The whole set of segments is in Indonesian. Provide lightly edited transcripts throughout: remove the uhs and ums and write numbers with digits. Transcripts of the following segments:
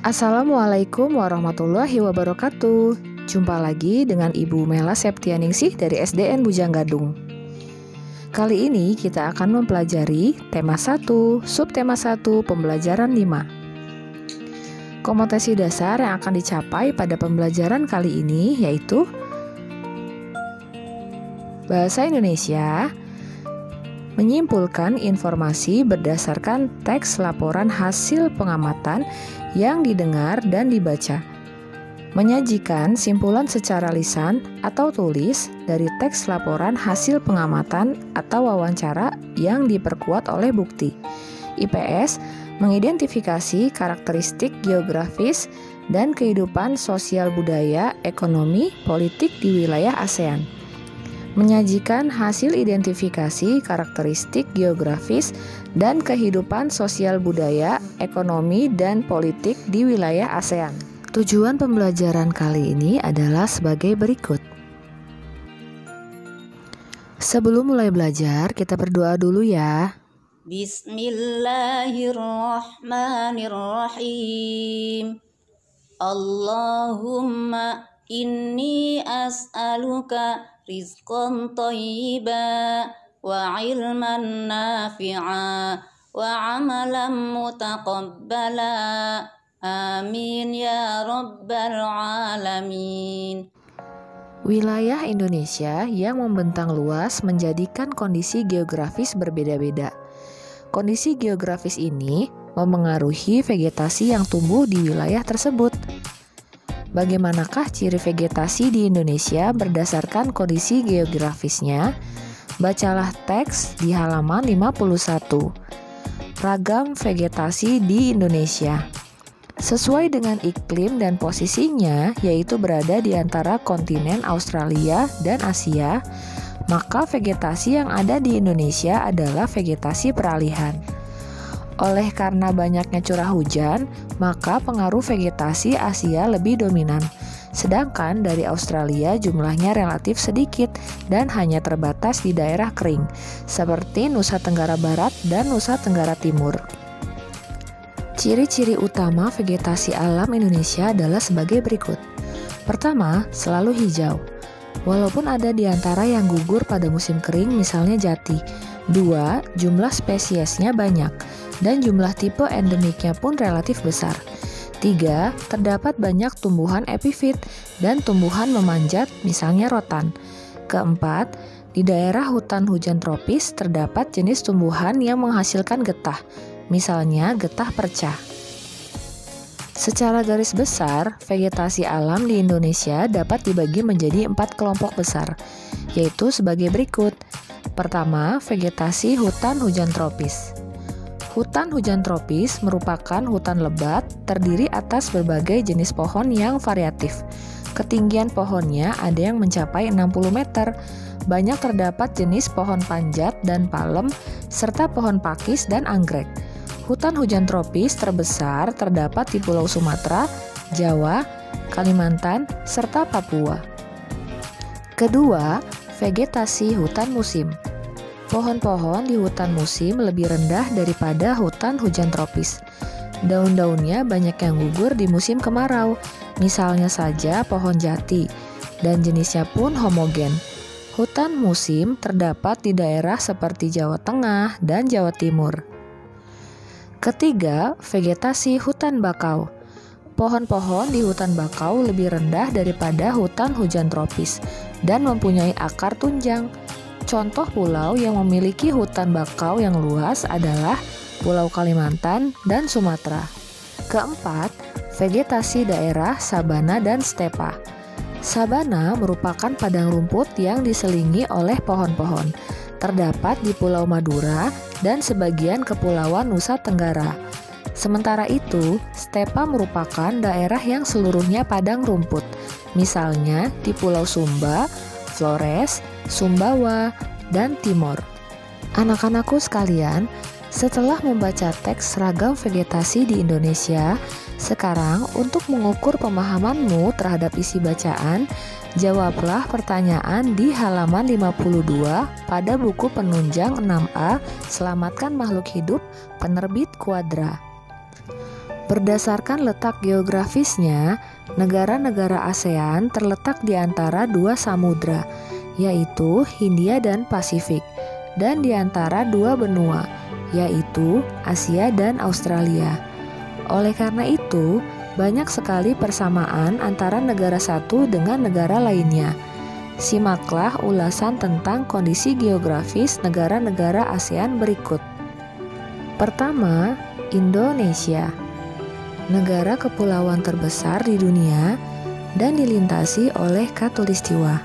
Assalamualaikum warahmatullahi wabarakatuh. Jumpa lagi dengan Ibu Mela Septianingsih dari SDN Bujang Gadung. Kali ini kita akan mempelajari tema 1, subtema 1, pembelajaran 5. Kompetensi dasar yang akan dicapai pada pembelajaran kali ini yaitu Bahasa Indonesia, menyimpulkan informasi berdasarkan teks laporan hasil pengamatan yang didengar dan dibaca. Menyajikan simpulan secara lisan atau tulis dari teks laporan hasil pengamatan atau wawancara yang diperkuat oleh bukti. IPS mengidentifikasi karakteristik geografis dan kehidupan sosial budaya, ekonomi, politik di wilayah ASEAN. Menyajikan hasil identifikasi karakteristik geografis dan kehidupan sosial budaya, ekonomi, dan politik di wilayah ASEAN. Tujuan pembelajaran kali ini adalah sebagai berikut. Sebelum mulai belajar, kita berdoa dulu ya. Bismillahirrahmanirrahim. Allahumma inni as'aluka rizqan thayyiba wa ilman nafi'a wa amalan mutaqabbala. Amin ya rabbal alamin. Wilayah Indonesia yang membentang luas menjadikan kondisi geografis berbeda-beda. Kondisi geografis ini memengaruhi vegetasi yang tumbuh di wilayah tersebut. Bagaimanakah ciri vegetasi di Indonesia berdasarkan kondisi geografisnya? Bacalah teks di halaman 51. Ragam vegetasi di Indonesia. Sesuai dengan iklim dan posisinya, yaitu berada di antara kontinen Australia dan Asia, maka vegetasi yang ada di Indonesia adalah vegetasi peralihan. Oleh karena banyaknya curah hujan, maka pengaruh vegetasi Asia lebih dominan. Sedangkan dari Australia jumlahnya relatif sedikit dan hanya terbatas di daerah kering, seperti Nusa Tenggara Barat dan Nusa Tenggara Timur. Ciri-ciri utama vegetasi alam Indonesia adalah sebagai berikut. Pertama, selalu hijau. Walaupun ada di antara yang gugur pada musim kering, misalnya jati. 2, jumlah spesiesnya banyak dan jumlah tipe endemiknya pun relatif besar. 3, terdapat banyak tumbuhan epifit dan tumbuhan memanjat, misalnya rotan. Keempat, di daerah hutan hujan tropis terdapat jenis tumbuhan yang menghasilkan getah, misalnya getah perca. Secara garis besar, vegetasi alam di Indonesia dapat dibagi menjadi 4 kelompok besar, yaitu sebagai berikut. Pertama, vegetasi hutan hujan tropis. Hutan hujan tropis merupakan hutan lebat terdiri atas berbagai jenis pohon yang variatif. Ketinggian pohonnya ada yang mencapai 60 meter. Banyak terdapat jenis pohon panjat dan palem, serta pohon pakis dan anggrek. Hutan hujan tropis terbesar terdapat di Pulau Sumatera, Jawa, Kalimantan, serta Papua. Kedua, vegetasi hutan musim. Pohon-pohon di hutan musim lebih rendah daripada hutan hujan tropis. Daun-daunnya banyak yang gugur di musim kemarau, misalnya saja pohon jati, dan jenisnya pun homogen. Hutan musim terdapat di daerah seperti Jawa Tengah dan Jawa Timur. Ketiga, vegetasi hutan bakau. Pohon-pohon di hutan bakau lebih rendah daripada hutan hujan tropis dan mempunyai akar tunjang. Contoh pulau yang memiliki hutan bakau yang luas adalah Pulau Kalimantan dan Sumatera. Keempat, vegetasi daerah sabana dan stepa. Sabana merupakan padang rumput yang diselingi oleh pohon-pohon. Terdapat di Pulau Madura dan sebagian kepulauan Nusa Tenggara. Sementara itu, stepa merupakan daerah yang seluruhnya padang rumput, misalnya di Pulau Sumba, Flores, Sumbawa, dan Timor. Anak-anakku sekalian, setelah membaca teks ragam vegetasi di Indonesia, sekarang untuk mengukur pemahamanmu terhadap isi bacaan, jawablah pertanyaan di halaman 52 pada buku penunjang 6A Selamatkan Makhluk Hidup penerbit Quadra. Berdasarkan letak geografisnya, negara-negara ASEAN terletak di antara dua samudra, yaitu Hindia dan Pasifik, dan di antara dua benua, yaitu Asia dan Australia. Oleh karena itu, banyak sekali persamaan antara negara satu dengan negara lainnya. Simaklah ulasan tentang kondisi geografis negara-negara ASEAN berikut. Pertama, Indonesia. Negara kepulauan terbesar di dunia dan dilintasi oleh Khatulistiwa.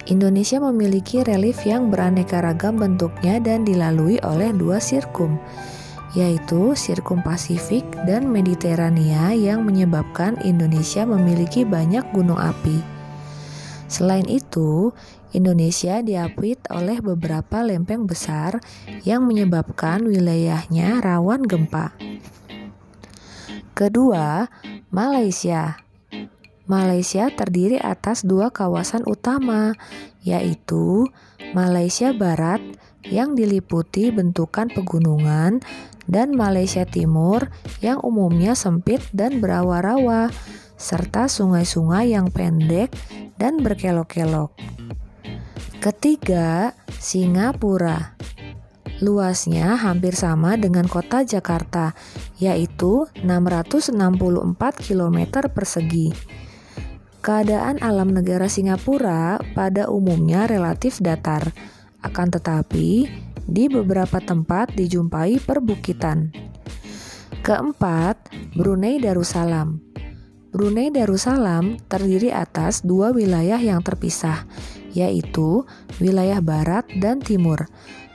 Indonesia memiliki relief yang beraneka ragam bentuknya dan dilalui oleh dua sirkum, yaitu sirkum Pasifik dan Mediterania yang menyebabkan Indonesia memiliki banyak gunung api. Selain itu, Indonesia diapit oleh beberapa lempeng besar yang menyebabkan wilayahnya rawan gempa. Kedua, Malaysia. Malaysia terdiri atas dua kawasan utama, yaitu Malaysia Barat yang diliputi bentukan pegunungan dan Malaysia Timur yang umumnya sempit dan berawa-rawa, serta sungai-sungai yang pendek dan berkelok-kelok. Ketiga, Singapura. Luasnya hampir sama dengan kota Jakarta, yaitu 664 km persegi. Keadaan alam negara Singapura pada umumnya relatif datar, akan tetapi di beberapa tempat dijumpai perbukitan. Keempat, Brunei Darussalam. Brunei Darussalam terdiri atas dua wilayah yang terpisah, yaitu wilayah barat dan timur.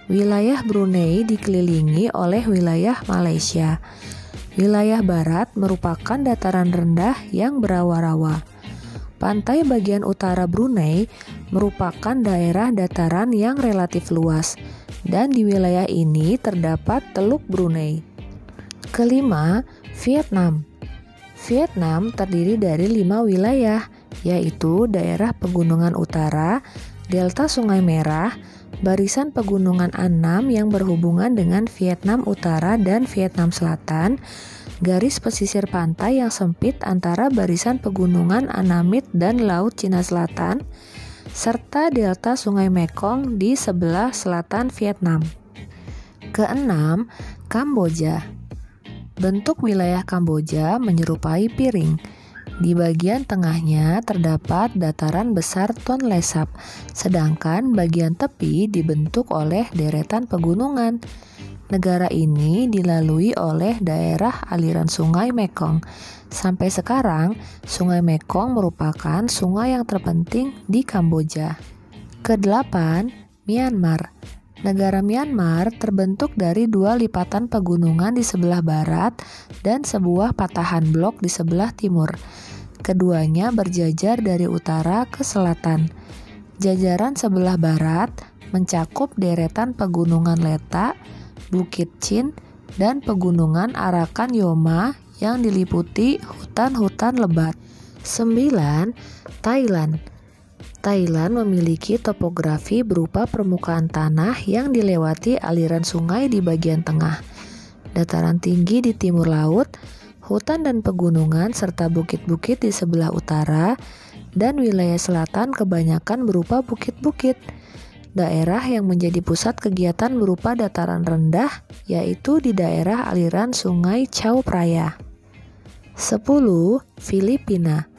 Wilayah Brunei dikelilingi oleh wilayah Malaysia. Wilayah barat merupakan dataran rendah yang berawa-rawa. Pantai bagian utara Brunei merupakan daerah dataran yang relatif luas, dan di wilayah ini terdapat Teluk Brunei. Kelima, Vietnam. Vietnam terdiri dari 5 wilayah, yaitu daerah pegunungan utara, delta Sungai Merah, barisan pegunungan Annam yang berhubungan dengan Vietnam Utara dan Vietnam Selatan, garis pesisir pantai yang sempit antara barisan pegunungan Annamite dan Laut Cina Selatan, serta delta Sungai Mekong di sebelah selatan Vietnam. Keenam, Kamboja. Bentuk wilayah Kamboja menyerupai piring. Di bagian tengahnya terdapat dataran besar Tonle Sap, sedangkan bagian tepi dibentuk oleh deretan pegunungan. Negara ini dilalui oleh daerah aliran sungai Mekong. Sampai sekarang, sungai Mekong merupakan sungai yang terpenting di Kamboja. Kedelapan, Myanmar. Negara Myanmar terbentuk dari dua lipatan pegunungan di sebelah barat dan sebuah patahan blok di sebelah timur. Keduanya berjajar dari utara ke selatan. Jajaran sebelah barat mencakup deretan pegunungan Leta, Bukit Chin, dan pegunungan Arakan Yoma yang diliputi hutan-hutan lebat. 9. Thailand. Thailand memiliki topografi berupa permukaan tanah yang dilewati aliran sungai di bagian tengah, dataran tinggi di timur laut, hutan dan pegunungan serta bukit-bukit di sebelah utara, dan wilayah selatan kebanyakan berupa bukit-bukit. Daerah yang menjadi pusat kegiatan berupa dataran rendah, yaitu di daerah aliran sungai Chao Phraya. 10. Filipina.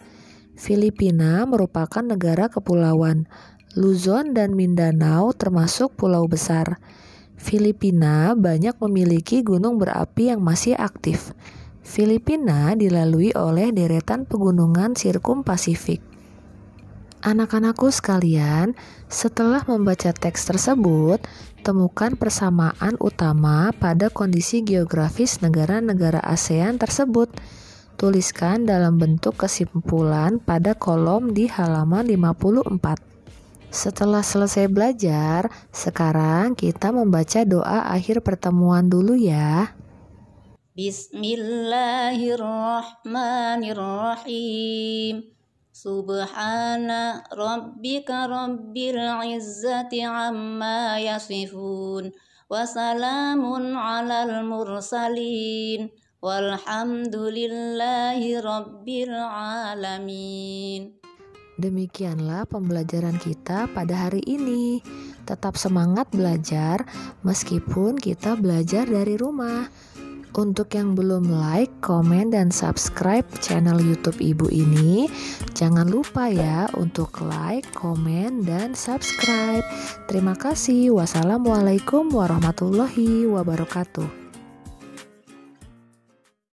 Filipina merupakan negara kepulauan. Luzon dan Mindanao termasuk pulau besar. Filipina banyak memiliki gunung berapi yang masih aktif. Filipina dilalui oleh deretan pegunungan Sirkum Pasifik. Anak-anakku sekalian, setelah membaca teks tersebut, temukan persamaan utama pada kondisi geografis negara-negara ASEAN tersebut. Tuliskan dalam bentuk kesimpulan pada kolom di halaman 54. Setelah selesai belajar, sekarang kita membaca doa akhir pertemuan dulu ya. Bismillahirrahmanirrahim. Subhana rabbika rabbil izzati amma yasifun. Wa salamun alal mursalin. walhamdulillahi rabbil alamin. Demikianlah pembelajaran kita pada hari ini. Tetap semangat belajar meskipun kita belajar dari rumah. Untuk yang belum like, komen, dan subscribe channel YouTube Ibu ini, jangan lupa ya untuk like, komen, dan subscribe. Terima kasih. Wassalamualaikum warahmatullahi wabarakatuh.